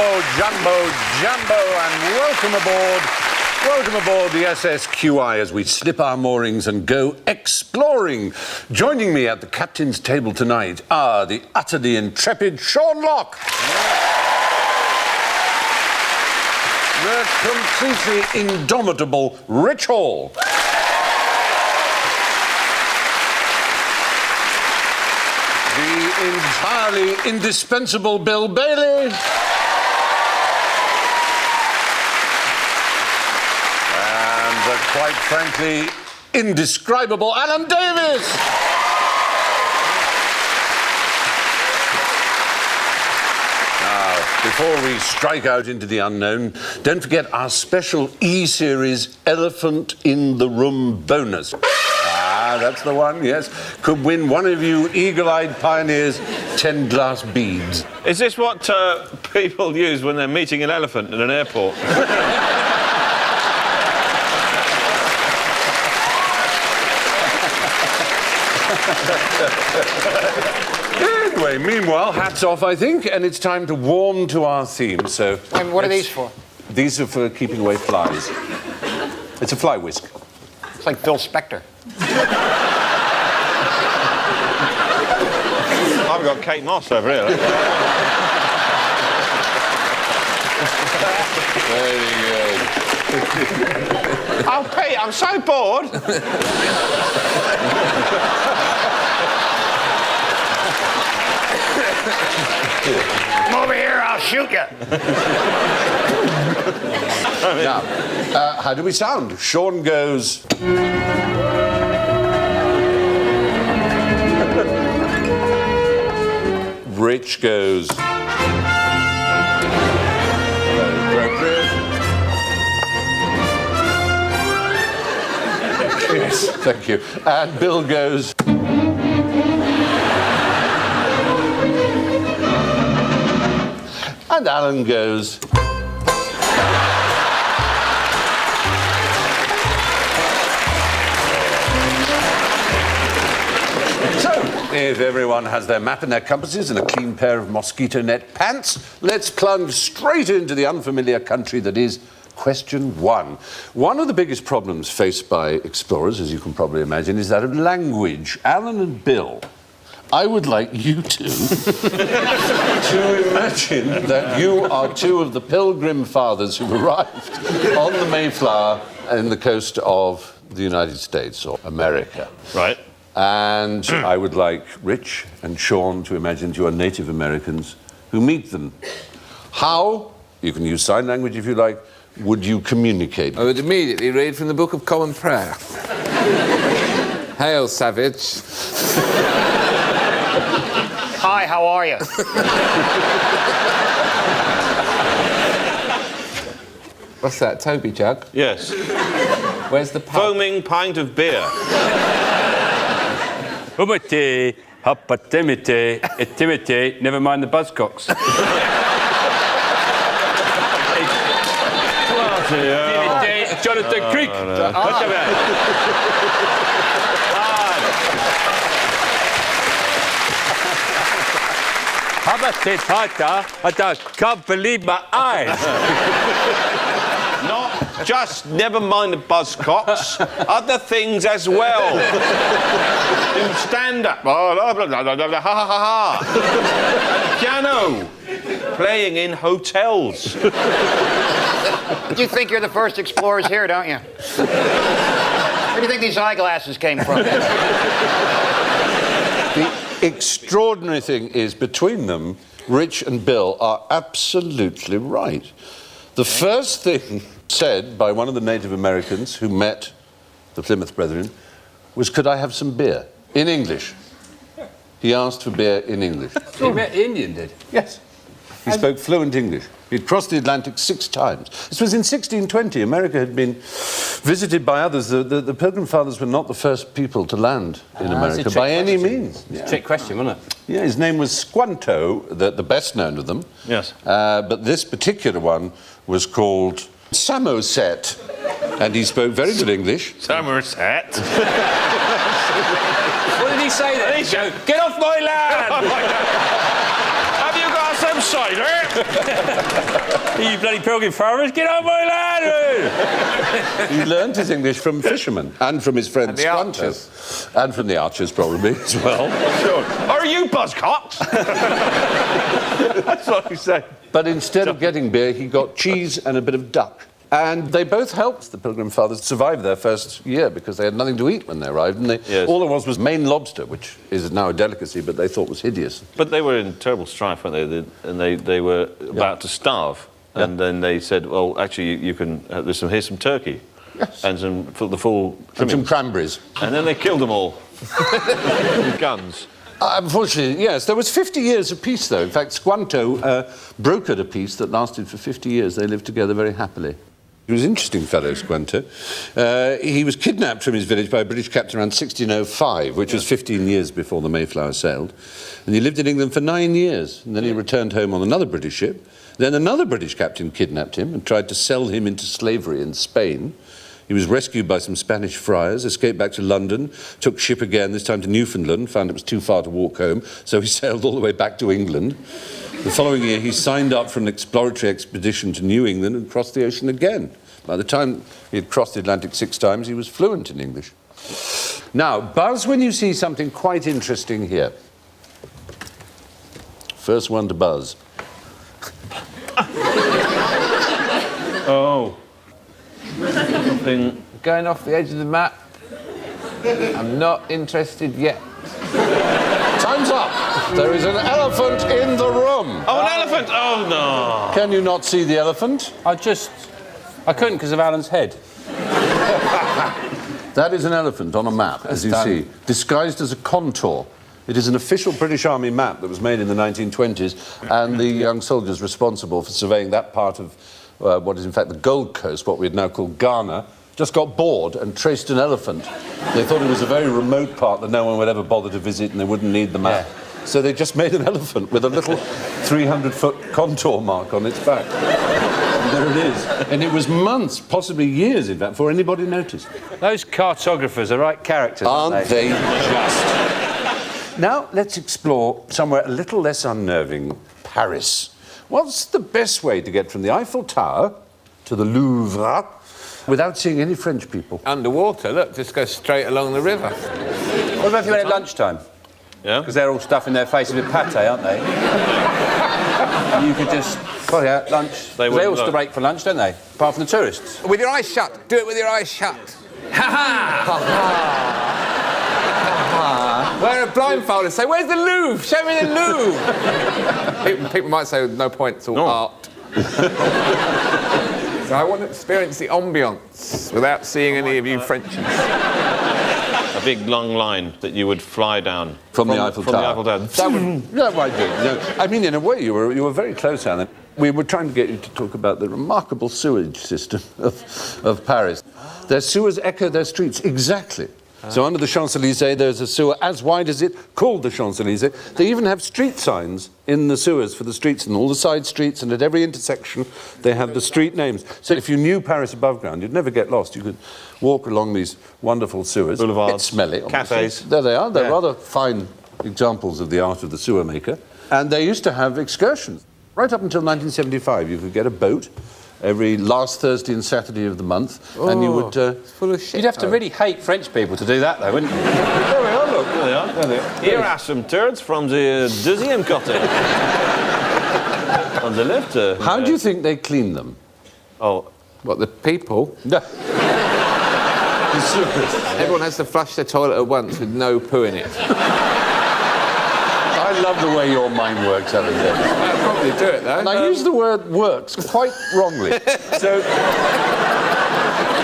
Jumbo, and welcome aboard. Welcome aboard the SSQI as we slip our moorings and go exploring. Joining me at the captain's table tonight are the utterly intrepid Sean Locke. The completely indomitable Rich Hall. The entirely indispensable Bill Bailey. And the quite frankly indescribable Alan Davis. Now, before we strike out into the unknown, don't forget our special E-Series Elephant in the Room bonus. That's the one, yes. Could win one of you eagle-eyed pioneers 10 glass beads. Is this what people use when they're meeting an elephant at an airport? Anyway, meanwhile, hats off, I think, and it's time to warm to our theme, so... And what are these for? These are for keeping away flies. It's a fly whisk. It's like Phil Spector. I've got Kate Moss over here. Very good. Oh, Pete, I'm so bored. Come over here, I'll shoot you. Now, how do we sound? Sean goes... Rich goes... Yes, thank you. And Bill goes... And Alan goes... If everyone has their map and their compasses and a clean pair of mosquito net pants, let's plunge straight into the unfamiliar country that is question one. One of the biggest problems faced by explorers, as you can probably imagine, is that of language. Alan and Bill, I would like you two to imagine that you are two of the Pilgrim fathers who've arrived on the Mayflower in the coast of the United States or America. Right. And I would like Rich and Sean to imagine you are Native Americans who meet them. How, you can use sign language if you like, would you communicate? I would immediately read from the Book of Common Prayer. Hail, savage. Hi, how are you? What's that, Toby jug? Yes. Where's the pub? Foaming pint of beer. Humity, huppatimity, itimity, never mind the buzzcocks. Jonathan Creek. What's about? I can't believe my eyes. Not just never mind the buzzcocks, other things as well. Do stand-up. Ha ha ha ha. Piano. Playing in hotels. You think you're the first explorers here, don't you? Where do you think these eyeglasses came from? The extraordinary thing is, between them, Rich and Bill are absolutely right. The first thing said by one of the Native Americans who met the Plymouth Brethren was, could I have some beer? In English. He asked for beer in English. He met the Indian, did? Yes. He spoke fluent English. He'd crossed the Atlantic 6 times. This was in 1620. America had been visited by others. The Pilgrim Fathers were not the first people to land in America by any means. It's a trick question, wasn't it? Yeah, his name was Squanto, the best known of them. Yes. But this particular one was called Samoset, and he spoke very good English. Somerset. What did he say then? Get off my land! Have you got a some cider. You bloody pilgrim farmers, get on my land! He learned his English from fishermen and from his friend And the Squanto. archers. And from the archers, probably, as well. Sure. Are you buzzcocks? That's what he said. But instead of getting beer, he got cheese and a bit of duck. And they both helped the Pilgrim Fathers survive their first year because they had nothing to eat when they arrived. And all there was Maine lobster, which is now a delicacy, but they thought was hideous. But they were in terrible strife, weren't they? And they were about to starve. Yeah. And then they said, well, actually, you can... here's some turkey. Yes. And the full... And some trimmings. cranberries. And then they killed them all. With guns. Unfortunately, yes. There was 50 years of peace, though. In fact, Squanto brokered a peace that lasted for 50 years. They lived together very happily. He was an interesting fellow, Squanto. He was kidnapped from his village by a British captain around 1605, which was 15 years before the Mayflower sailed. And he lived in England for 9 years. And then he returned home on another British ship. Then another British captain kidnapped him and tried to sell him into slavery in Spain. He was rescued by some Spanish friars, escaped back to London, took ship again, this time to Newfoundland, found it was too far to walk home, so he sailed all the way back to England. The following year, he signed up for an exploratory expedition to New England and crossed the ocean again. By the time he had crossed the Atlantic 6 times, he was fluent in English. Now, buzz when you see something quite interesting here. First one to buzz. Oh. Something... Going off the edge of the map. I'm not interested yet. Time's up. There is an elephant in the room. Oh, an elephant! Oh, no. Can you not see the elephant? I couldn't because of Alan's head. That is an elephant on a map, as you see, disguised as a contour. It is an official British Army map that was made in the 1920s, and the young soldiers responsible for surveying that part of what is in fact the Gold Coast, what we'd now call Ghana, just got bored and traced an elephant. They thought it was a very remote part that no one would ever bother to visit and they wouldn't need the map. Yeah. So they just made an elephant with a little 300-foot contour mark on its back. And there it is. And it was months, possibly years, in fact, before anybody noticed. Those cartographers are right characters, Aren't they just? Now, let's explore somewhere a little less unnerving, Paris. What's the best way to get from the Eiffel Tower to the Louvre without seeing any French people? Underwater, look, just go straight along the river. What about if you went at lunchtime? Yeah? Because they're all stuffing their faces with pate, aren't they? You could just... Well, yeah, lunch. They all still break for lunch, don't they? Apart from the tourists. With your eyes shut. Do it with your eyes shut. Ha-ha! Ha-ha! Wear a blindfold and say, where's the Louvre? Show me the Louvre! people might say, no point, it's all art. So I want to experience the ambience without seeing any of you Frenchies. A big long line that you would fly down. From the Eiffel Tower. From the Eiffel Tower. That would... Yeah, right, good. No, I mean, in a way, you were very close, Alan. We were trying to get you to talk about the remarkable sewage system of Paris. Their sewers echo their streets exactly. So under the Champs-Élysées, there's a sewer as wide as it, called the Champs-Élysées. They even have street signs in the sewers for the streets and all the side streets, and at every intersection, they have the street names. So if you knew Paris above ground, you'd never get lost. You could walk along these wonderful sewers. Boulevards. A bit smelly, obviously. Cafes. There they are. They're rather fine examples of the art of the sewer maker. And they used to have excursions. Right up until 1975, you could get a boat every last Thursday and Saturday of the month, and you would... full of shit. You'd have to really hate French people to do that, though, wouldn't you? There we are, look. There they are. There they are. Here are some turds from the deuxième côté. On the left. How do you think they clean them? Oh, What, the people? No. The sewers. Everyone has to flush their toilet at once with no poo in it. I love the way your mind works, Alan. I'd probably do it, though. And I use the word works quite wrongly. So,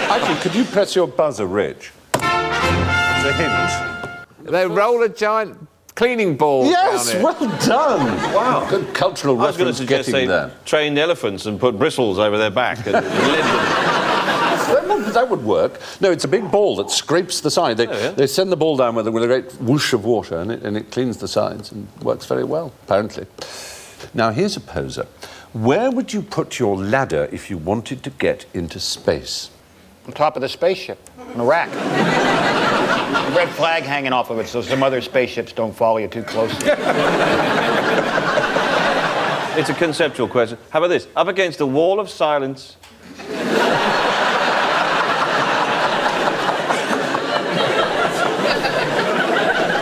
actually, could you press your buzzer, Rich? As a hint. They roll a giant cleaning ball Yes, down it. well done. Wow. Good cultural I was going to reference suggest getting they there. trained elephants and put bristles over their back and led them. That would work. No, it's a big ball that scrapes the side. They send the ball down with a great whoosh of water, and it cleans the sides and works very well, apparently. Now, here's a poser. Where would you put your ladder if you wanted to get into space? On top of the spaceship, on a rack. A red flag hanging off of it so some other spaceships don't follow you too closely. It's a conceptual question. How about this? Up against a wall of silence.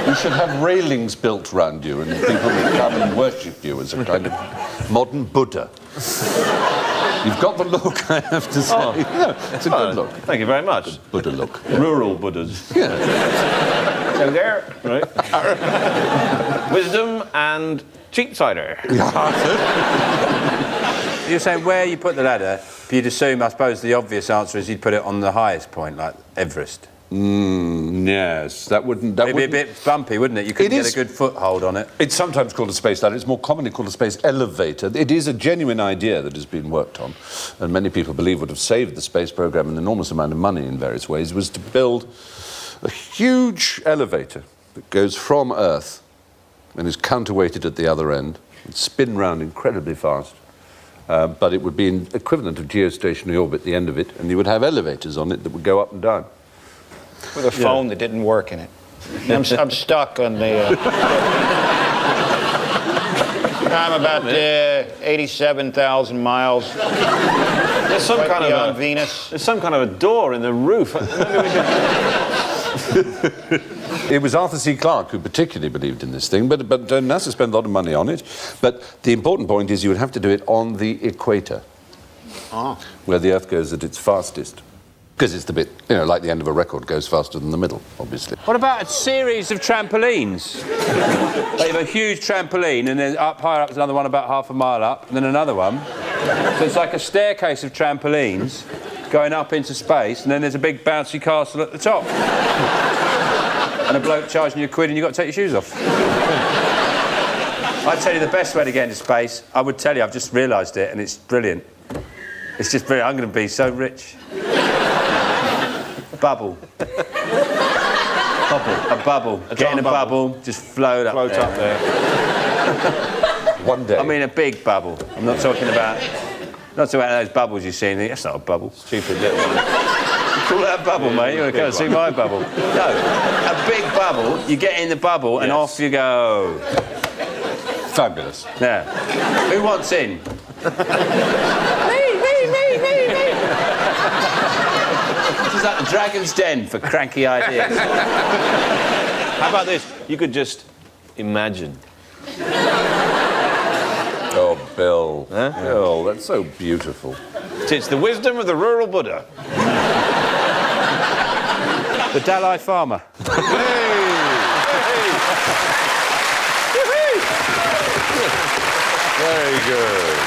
You should have railings built round you and people would come and worship you as a kind of modern Buddha. You've got the look, I have to say. Oh. Yeah, it's a good look. Thank you very much. Buddha look. Rural Buddhas. Yeah. So there, right? Wisdom and cheap cider. You're saying where you put the ladder, you'd assume, I suppose, the obvious answer is you'd put it on the highest point, like Everest. Yes, that wouldn't... It'd be a bit bumpy, wouldn't it? You couldn't get a good foothold on it. It's sometimes called a space ladder. It's more commonly called a space elevator. It is a genuine idea that has been worked on, and many people believe would have saved the space program an enormous amount of money in various ways, was to build a huge elevator that goes from Earth and is counterweighted at the other end and spin round incredibly fast. But it would be an equivalent of geostationary orbit at the end of it, and you would have elevators on it that would go up and down. With a phone that didn't work in it. I'm stuck on the... I'm about 87,000 miles. There's some right kind of beyond Venus. There's some kind of a door in the roof. Maybe we could... It was Arthur C. Clarke who particularly believed in this thing, but NASA spent a lot of money on it. But the important point is you would have to do it on the equator, where the Earth goes at its fastest. Because it's the bit, you know, like the end of a record goes faster than the middle, obviously. What about a series of trampolines? Like you have a huge trampoline, and then higher up is another one about half a mile up, and then another one. So it's like a staircase of trampolines going up into space, and then there's a big bouncy castle at the top. And a bloke charging you £1, and you've got to take your shoes off. I'd tell you the best way to get into space. I would tell you, I've just realised it, and it's brilliant. It's just brilliant. I'm going to be so rich. Bubble. A bubble. Get in a bubble, just float up there. One day. I mean a big bubble. I'm not talking about those bubbles you see in the... That's not a bubble. Stupid little one. You call that a bubble, mate? You want to come and see my bubble? No. A big bubble, you get in the bubble and off you go. Fabulous. Yeah. Who wants in? Me. This is like the Dragon's Den for cranky ideas. How about this? You could just imagine. Oh, Bill. Huh? Bill, that's so beautiful. It's the wisdom of the rural Buddha. The Dalai Farmer. Very good.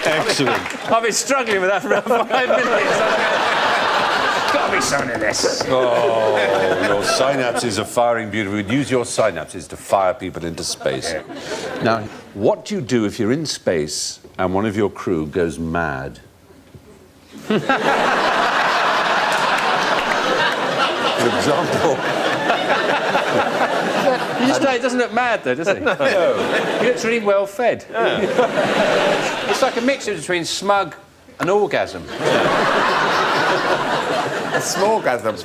Excellent. I've been struggling with that for about 5 minutes. Got to be something in this. Oh, your synapses are firing beautifully. Use your synapses to fire people into space. Now, what do you do if you're in space and one of your crew goes mad? For example... You just know it doesn't look mad, though, does it? No. He looks really well fed. Yeah. It's like a mixture between smug and orgasm. A smorgasm.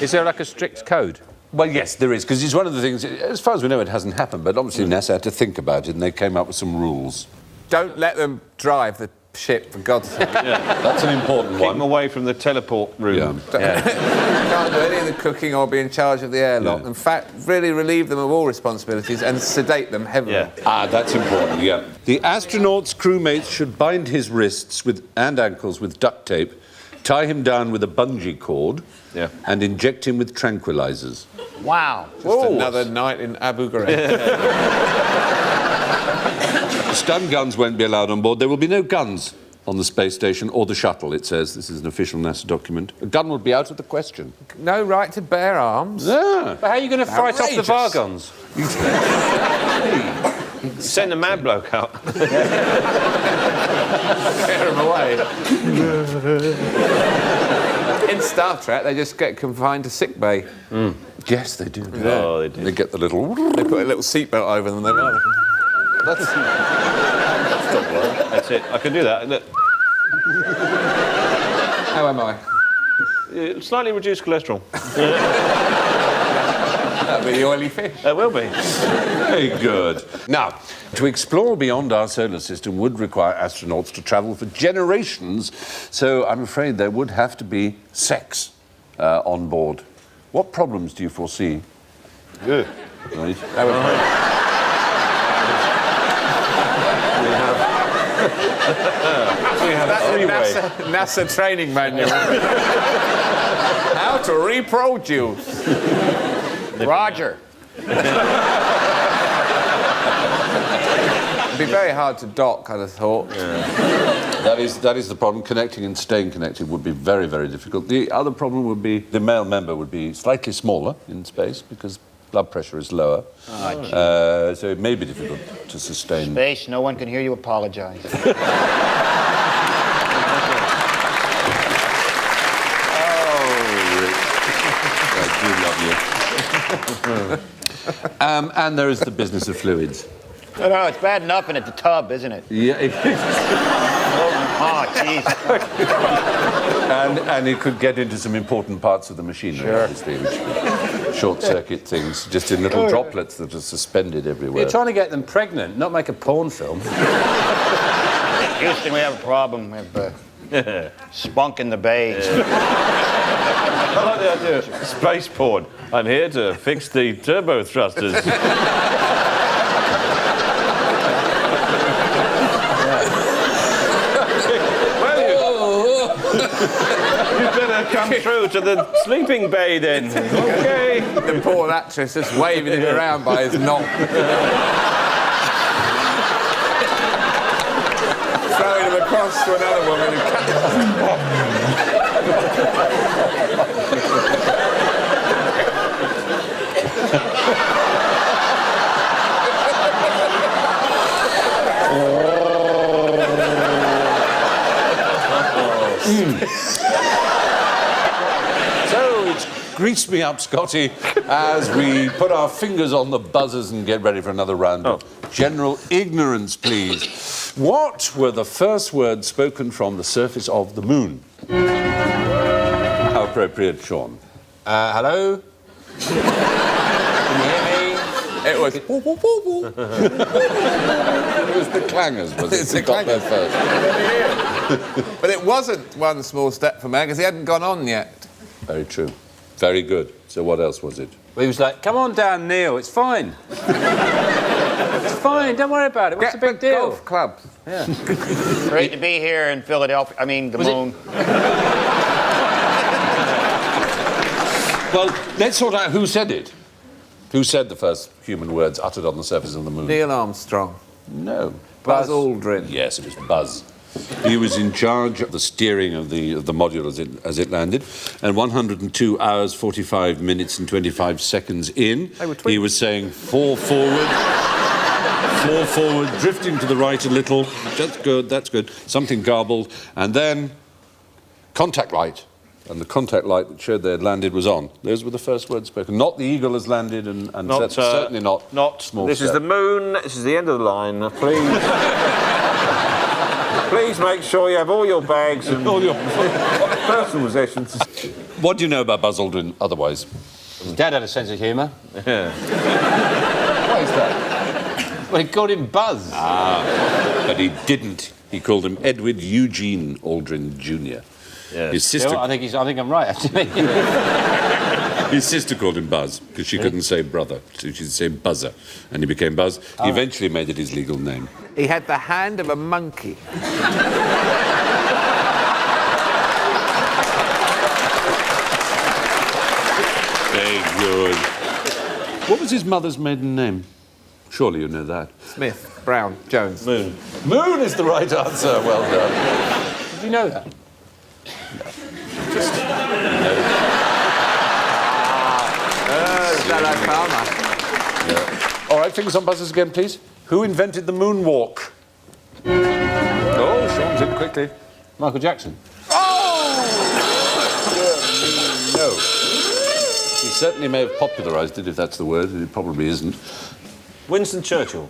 Is there like a strict code? Well, yes, there is, because it's one of the things, as far as we know, it hasn't happened, but obviously NASA had to think about it, and they came up with some rules. Don't let them drive the ship, for God's sake. That's an important Keep one. them away from the teleport room. Can't do any of the cooking or be in charge of the airlock. In fact, really relieve them of all responsibilities and sedate them heavily. That's important, yeah. The astronaut's crewmates should bind his wrists and ankles with duct tape, tie him down with a bungee cord, and inject him with tranquilizers. Wow. Just another night in Abu Ghraib. Stun guns won't be allowed on board. There will be no guns on the space station or the shuttle, it says. This is an official NASA document. A gun will be out of the question. No right to bear arms. Yeah. But how are you going to fight off the Vargons? Send a mad bloke out. Scare them away. In Star Trek, they just get confined to sick bay. Yes, they do. Oh, they do. They get the little... They put a little seatbelt over them. That's it. I can do that. Look. How am I? Slightly reduced cholesterol. That'll be the oily fish. There will be. Very good. Now, to explore beyond our solar system would require astronauts to travel for generations, so I'm afraid there would have to be sex on board. What problems do you foresee? Good. Right. We have NASA training manual. How to reproduce. Roger. It'd be very hard to dock, I'd have thought. That is the problem. Connecting and staying connected would be very, very difficult. The other problem would be the male member would be slightly smaller in space because blood pressure is lower. So it may be difficult to sustain. Space, no one can hear you apologize. And there is the business of fluids. No, it's bad enough in the tub, isn't it? Yeah, Oh, jeez. and it could get into some important parts of the machinery, obviously, which could short-circuit things, just in little droplets that are suspended everywhere. You're trying to get them pregnant, not make a porn film. Houston, we have a problem. We have spunk in the bay. I like the idea of spaceport. I'm here to fix the turbo thrusters. You better come through to the sleeping bay then. Okay. The poor actress just waving it around by his knob. Throwing him across to another woman who So it's grease me up, Scotty, as we put our fingers on the buzzers and get ready for another round of general ignorance, please. What were the first words spoken from the surface of the moon? How appropriate, Sean. Hello? Can you hear me? It was... It was the clangers, was it? It's the Who got there clangers. first? But it wasn't one small step for man, because he hadn't gone on yet. Very true. Very good. So what else was it? He was like, come on down, Neil, it's fine. It's fine, don't worry about it. What's the big deal? Golf clubs. Yeah. Great to be here in Philadelphia. I mean, the moon. Well, let's sort out who said it. Who said the first human words uttered on the surface of the moon? Neil Armstrong. No. Buzz Aldrin. Yes, it was Buzz. He was in charge of the steering of the module as it landed, and 102 hours, 45 minutes and 25 seconds in, he was saying 4 forward, 4 forward, drifting to the right a little. That's good, that's good. Something garbled, and then contact light. And the contact light that showed they had landed was on. Those were the first words spoken. Not the eagle has landed, and certainly not small This is step. the moon. This is the end of the line. Please. Please make sure you have all your bags and all your personal possessions. What do you know about Buzz Aldrin otherwise? His dad had a sense of humour. Yeah. Why is that? Well, he called him Buzz. But he didn't. He called him Edward Eugene Aldrin Jr. Yes. His sister, I think I'm right, actually. his sister called him Buzz because she couldn't say brother, so she'd say Buzzer, and he became Buzz. He eventually made it his legal name. He had the hand of a monkey. Very good. What was his mother's maiden name? Surely you know that. Smith, Brown, Jones. Moon. Moon is the right answer. Well done. Did you know that? All right, fingers on buzzers again, please. Who invented the moonwalk? Oh, Sean's in quickly. Michael Jackson. No. He certainly may have popularised it, if that's the word. It probably isn't. Winston Churchill.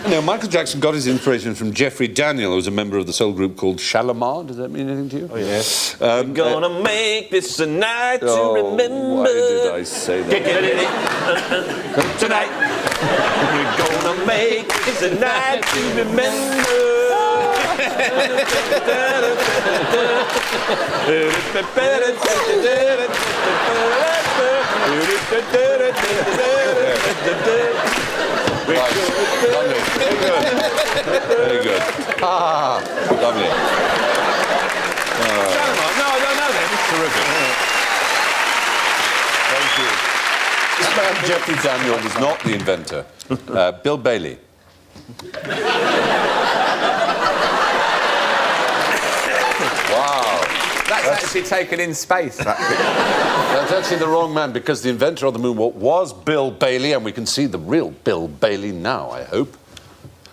Now, Michael Jackson got his inspiration from Jeffrey Daniel, who was a member of the soul group called Shalimar. Does that mean anything to you? Oh, yes. We're gonna make this a night to remember. Why did I say that? Tonight, we're gonna make this a night to remember. Right. Lovely. Very good. Very good. Ah, lovely. No, then. It's terrific. Thank you. This man, Jeffrey Daniel, was not the inventor. Bill Bailey. Wow. That's actually taken in space, that picture. That's actually the wrong man, because the inventor of the moonwalk was Bill Bailey, and we can see the real Bill Bailey now, I hope.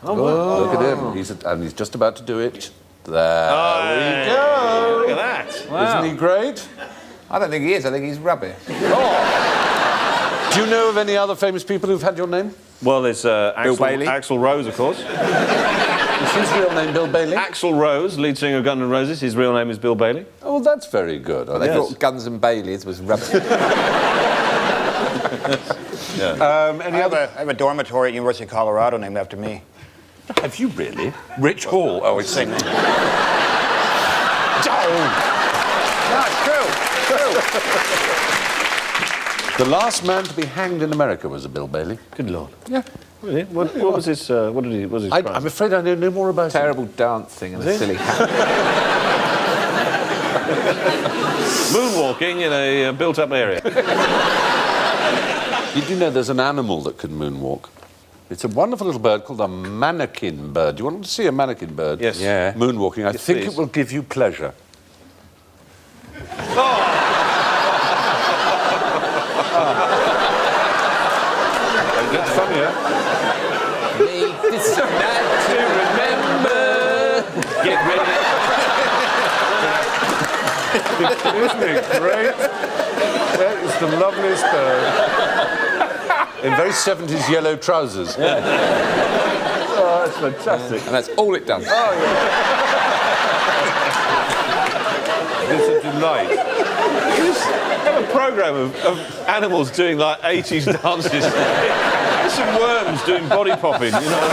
Oh, wow. Look at him. He's just about to do it. There we go. Look at that. Wow. Isn't he great? I don't think he is. I think he's rubbish. Do you know of any other famous people who've had your name? Well, there's Bailey? Axl Rose, of course. Is his real name Bill Bailey? Axl Rose, lead singer of Guns N' Roses. His real name is Bill Bailey. Oh, that's very good. They thought Guns and Baileys was rubbish. Any I other? have a dormitory at University of Colorado named after me. Have you really? Rich Hall. Oh, it's No, it's true. The last man to be hanged in America was a Bill Bailey. Good Lord. Yeah. Really? What was his? What was his? I'm afraid I know no more about Terrible dancing and a silly hat. Moonwalking in a built-up area. Did you know there's an animal that can moonwalk? It's a wonderful little bird called a mannequin bird. Do you want to see a mannequin bird? Yes. Yeah. Moonwalking. I Yes, think please. it will give you pleasure. It's funnier. It's a night to remember. Get ready. Isn't it great? That is the loveliest bird. In very 70s yellow trousers. Oh, that's fantastic. And that's all it does. It's a delight. You just have a programme of animals doing like 80s dances. There's some worms doing body popping, you know.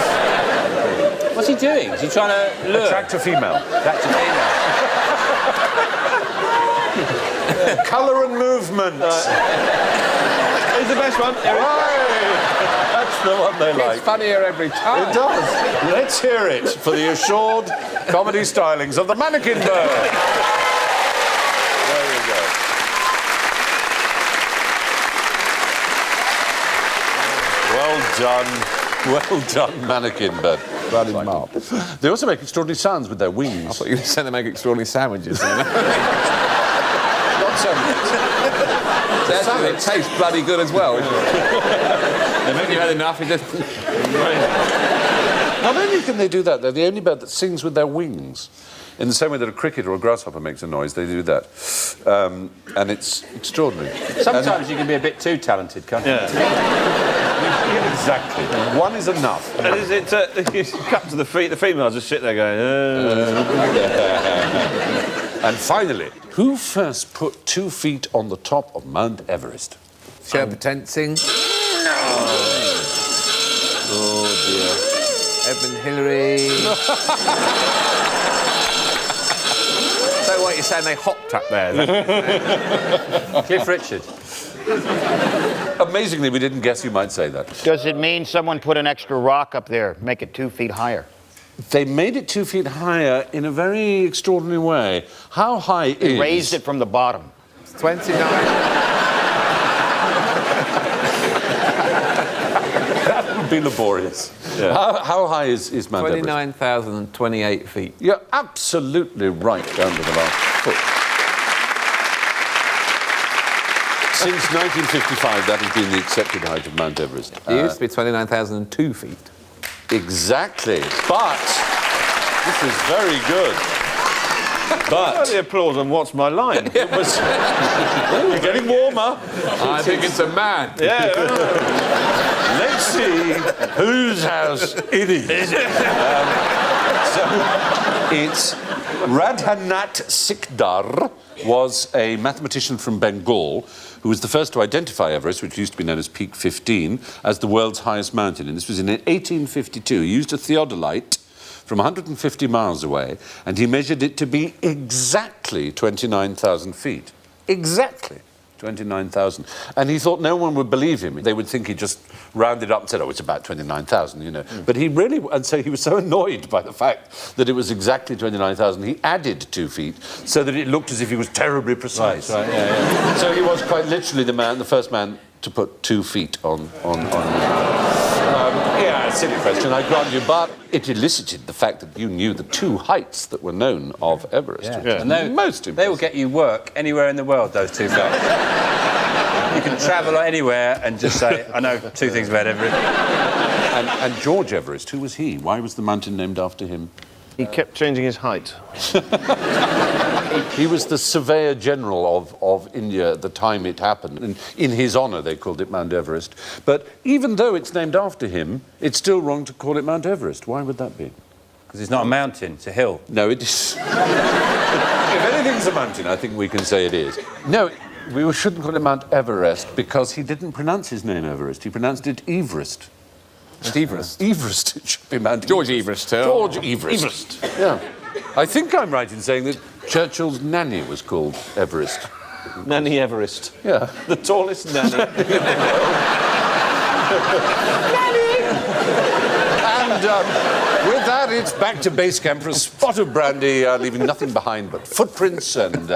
What's he doing? Is he trying to lure? Attract a female. Attract a female. Colour and movement. Here's the best one. That's the one they like. It's funnier every time. It does. Let's hear it for the assured comedy stylings of the mannequin bird. There you go. Well done. Well done, mannequin bird. Bloody mark. They also make extraordinary sounds with their I wings. thought you were saying they make extraordinary sandwiches. Not sandwiches. It tastes bloody good as well. When you had enough, you just... Not only can they do that, they're the only bird that sings with their wings. In the same way that a cricket or a grasshopper makes a noise, they do that. And it's extraordinary. Sometimes you can be a bit too talented, can't you? Exactly. One is enough. And is it, you cut to the feet, the females just sit there going, And finally, who first put 2 feet on the top of Mount Everest? Sherpa Tenzing. Oh, dear. Edmund Hillary. So what, you're saying they hopped up there? Cliff Richard. Amazingly, we didn't guess you might say that. Does it mean someone put an extra rock up there, make it 2 feet higher? They made it 2 feet higher in a very extraordinary way. How high They is... raised it from the bottom. 29. That would be laborious. Yeah. How high is Mount Everest? 29,028 feet. You're absolutely right down to the last foot. Since 1955, that has been the accepted height of Mount Everest. It used to be 29,002 feet. Exactly. But this is very good. But the applause on What's My Line? it was... You're getting warmer. I think it's a man. Yeah. Let's see whose house it is. So it's Radhanat Sikdar was a mathematician from Bengal who was the first to identify Everest, which used to be known as Peak 15, as the world's highest mountain. And this was in 1852. He used a theodolite from 150 miles away, and he measured it to be exactly 29,000 feet. Exactly 29,000. And he thought no one would believe him. They would think he just rounded up and said, oh, it's about 29,000, you know. But he really, and so he was so annoyed by the fact that it was exactly 29,000, he added 2 feet so that it looked as if he was terribly precise. Right, yeah. So he was quite literally the first man to put 2 feet on. Yeah, silly question, I grant you, but it elicited the fact that you knew the 2 heights that were known of Everest. Yeah. And Most they impressive. will get you work anywhere in the world, those 2 facts. You can travel anywhere and just say, I know 2 things about Everest. And George Everest, who was he? Why was the mountain named after him? He kept changing his height. He was the Surveyor General of India at the time it happened. And in his honour, they called it Mount Everest. But even though it's named after him, it's still wrong to call it Mount Everest. Why would that be? Because it's not a mountain, it's a hill. No, it is. If anything's a mountain, I think we can say it is. No, we shouldn't call it Mount Everest because he didn't pronounce his name Everest. He pronounced it Everest. Everest. Everest. It should be Mount George Everest. George Everest. Yeah. I think I'm right in saying that Churchill's nanny was called Everest. Nanny Everest. Yeah. The tallest nanny. And with that, it's back to base camp for a spot of brandy, leaving nothing behind but footprints and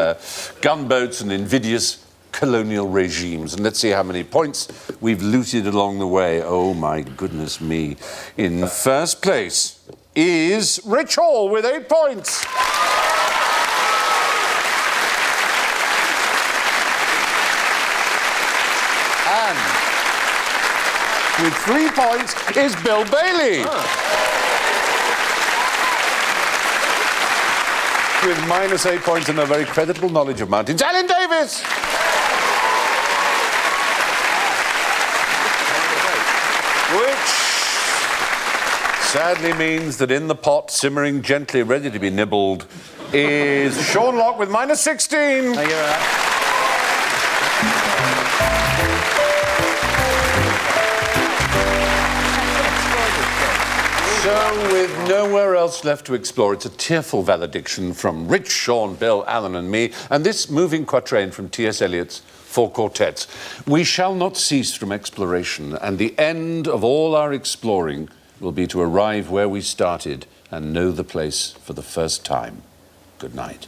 gunboats and invidious colonial regimes. And let's see how many points we've looted along the way. Oh, my goodness me. In first place is Rich Hall with 8 points. And with 3 points is Bill Bailey. With -8 points and a very creditable knowledge of mountains, Alan Davis. Which sadly means that in the pot, simmering gently, ready to be nibbled, is Sean Locke with -16. Thank you very much. So, with nowhere else left to explore, it's a tearful valediction from Rich, Sean, Bill, Alan and me, and this moving quatrain from T.S. Eliot's 4 quartets. We shall not cease from exploration, and the end of all our exploring will be to arrive where we started and know the place for the first time. Good night.